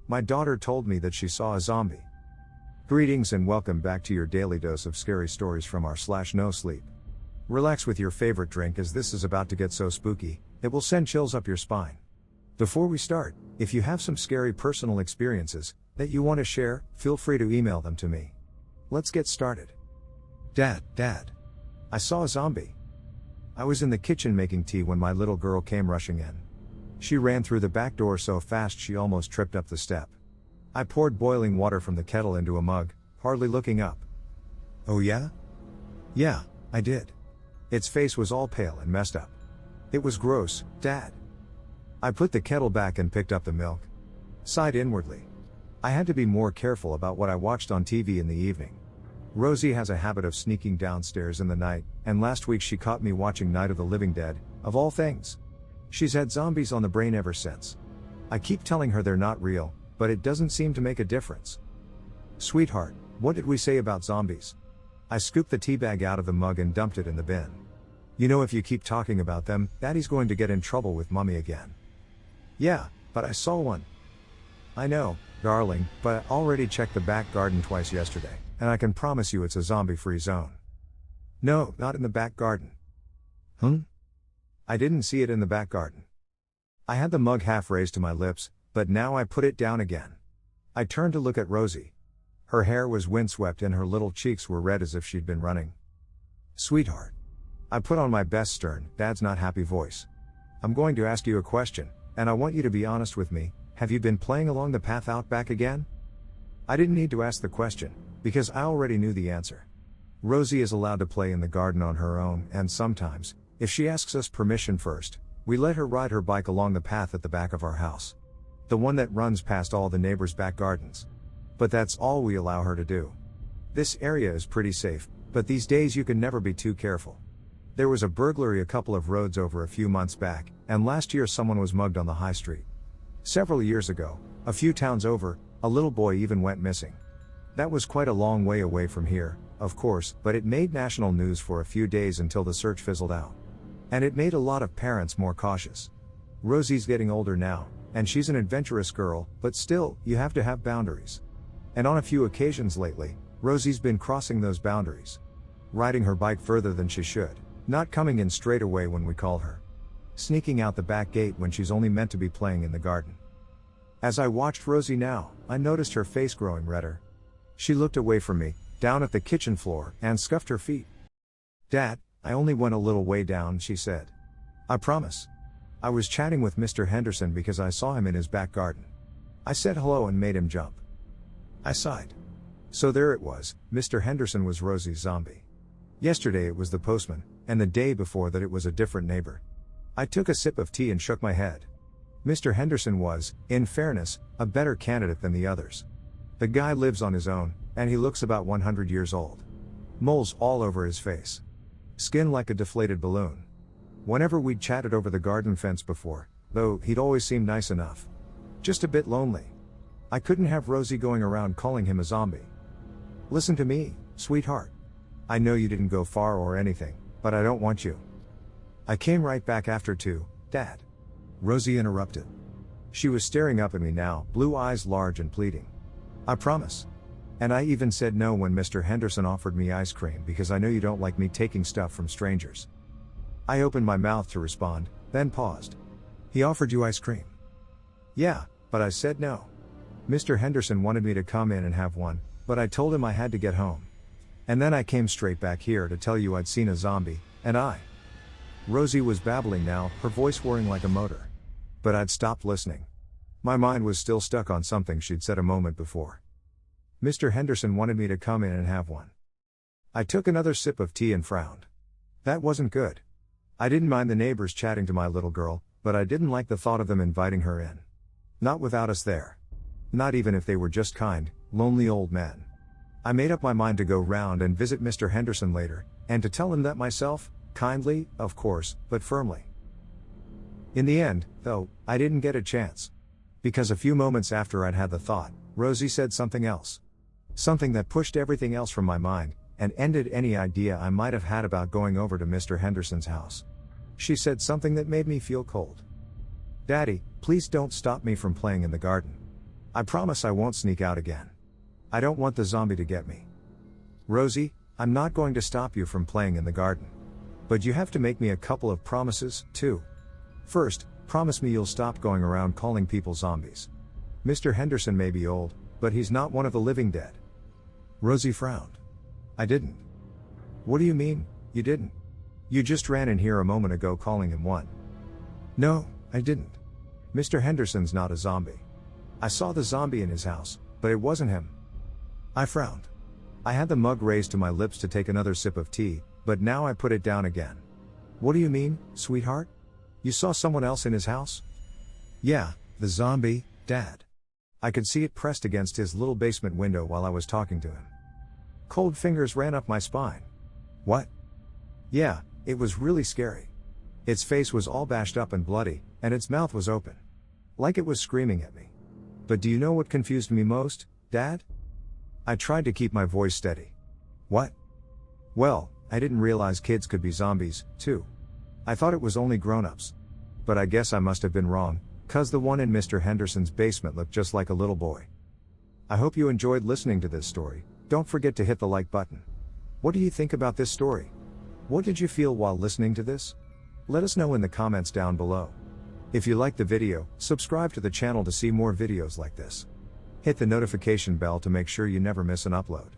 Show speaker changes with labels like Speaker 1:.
Speaker 1: My daughter told me that she saw a zombie. Greetings and welcome back to your daily dose of scary stories from r/nosleep. Relax with your favorite drink as this is about to get so spooky, it will send chills up your spine. Before we start, if you have some scary personal experiences that you want to share, feel free to email them to me. Let's get started. Dad. I saw a zombie. I was in the kitchen making tea when my little girl came rushing in. She ran through the back door so fast she almost tripped up the step. I poured boiling water from the kettle into a mug, hardly looking up. Oh yeah? Yeah, I did. Its face was all pale and messed up. It was gross, Dad. I put the kettle back and picked up the milk. Sighed inwardly. I had to be more careful about what I watched on TV in the evening. Rosie has a habit of sneaking downstairs in the night, and last week she caught me watching Night of the Living Dead, of all things. She's had zombies on the brain ever since. I keep telling her they're not real, but it doesn't seem to make a difference. Sweetheart, what did we say about zombies? I scooped the tea bag out of the mug and dumped it in the bin. You know, if you keep talking about them, Daddy's going to get in trouble with Mommy again. Yeah, but I saw one. I know, darling, but I already checked the back garden twice yesterday, and I can promise you it's a zombie-free zone. No, not in the back garden. I didn't see it in the back garden. I had the mug half raised to my lips, but now I put it down again. I turned to look at Rosie. Her hair was windswept and her little cheeks were red as if she'd been running. Sweetheart. I put on my best stern, Dad's not happy voice. I'm going to ask you a question, and I want you to be honest with me. Have you been playing along the path out back again? I didn't need to ask the question, because I already knew the answer. Rosie is allowed to play in the garden on her own, and sometimes, if she asks us permission first, we let her ride her bike along the path at the back of our house. The one that runs past all the neighbors' back gardens. But that's all we allow her to do. This area is pretty safe, but these days you can never be too careful. There was a burglary a couple of roads over a few months back, and last year someone was mugged on the high street. Several years ago, a few towns over, a little boy even went missing. That was quite a long way away from here, of course, but it made national news for a few days until the search fizzled out. And it made a lot of parents more cautious. Rosie's getting older now, and she's an adventurous girl, but still, you have to have boundaries. And on a few occasions lately, Rosie's been crossing those boundaries. Riding her bike further than she should, not coming in straight away when we call her. Sneaking out the back gate when she's only meant to be playing in the garden. As I watched Rosie now, I noticed her face growing redder. She looked away from me, down at the kitchen floor, and scuffed her feet. Dad, I only went a little way down, she said. I promise. I was chatting with Mr. Henderson because I saw him in his back garden. I said hello and made him jump. I sighed. So there it was, Mr. Henderson was Rosie's zombie. Yesterday it was the postman, and the day before that it was a different neighbor. I took a sip of tea and shook my head. Mr. Henderson was, in fairness, a better candidate than the others. The guy lives on his own, and he looks about 100 years old. Moles all over his face. Skin like a deflated balloon. Whenever we'd chatted over the garden fence before, though, he'd always seemed nice enough. Just a bit lonely. I couldn't have Rosie going around calling him a zombie. Listen to me, sweetheart. I know you didn't go far or anything, but I don't want you. I came right back after too, Dad. Rosie interrupted. She was staring up at me now, blue eyes large and pleading. I promise. And I even said no when Mr. Henderson offered me ice cream because I know you don't like me taking stuff from strangers. I opened my mouth to respond, then paused. He offered you ice cream? Yeah, but I said no. Mr. Henderson wanted me to come in and have one, but I told him I had to get home. And then I came straight back here to tell you I'd seen a zombie, and Rosie was babbling now, her voice whirring like a motor. But I'd stopped listening. My mind was still stuck on something she'd said a moment before. Mr. Henderson wanted me to come in and have one. I took another sip of tea and frowned. That wasn't good. I didn't mind the neighbors chatting to my little girl, but I didn't like the thought of them inviting her in. Not without us there. Not even if they were just kind, lonely old men. I made up my mind to go round and visit Mr. Henderson later, and to tell him that myself, kindly, of course, but firmly. In the end, though, I didn't get a chance. Because a few moments after I'd had the thought, Rosie said something else. Something that pushed everything else from my mind, and ended any idea I might have had about going over to Mr. Henderson's house. She said something that made me feel cold. Daddy, please don't stop me from playing in the garden. I promise I won't sneak out again. I don't want the zombie to get me. Rosie, I'm not going to stop you from playing in the garden. But you have to make me a couple of promises, too. First, promise me you'll stop going around calling people zombies. Mr. Henderson may be old, but he's not one of the living dead. Rosie frowned. I didn't. What do you mean, you didn't? You just ran in here a moment ago calling him one. No, I didn't. Mr. Henderson's not a zombie. I saw the zombie in his house, but it wasn't him. I frowned. I had the mug raised to my lips to take another sip of tea, but now I put it down again. What do you mean, sweetheart? You saw someone else in his house? Yeah, the zombie, Dad. I could see it pressed against his little basement window while I was talking to him. Cold fingers ran up my spine. What? Yeah, it was really scary. Its face was all bashed up and bloody, and its mouth was open. Like it was screaming at me. But do you know what confused me most, Dad? I tried to keep my voice steady. What? Well, I didn't realize kids could be zombies, too. I thought it was only grown-ups. But I guess I must have been wrong, 'cause the one in Mr. Henderson's basement looked just like a little boy. I hope you enjoyed listening to this story. Don't forget to hit the like button. What do you think about this story? What did you feel while listening to this? Let us know in the comments down below. If you liked the video, subscribe to the channel to see more videos like this. Hit the notification bell to make sure you never miss an upload.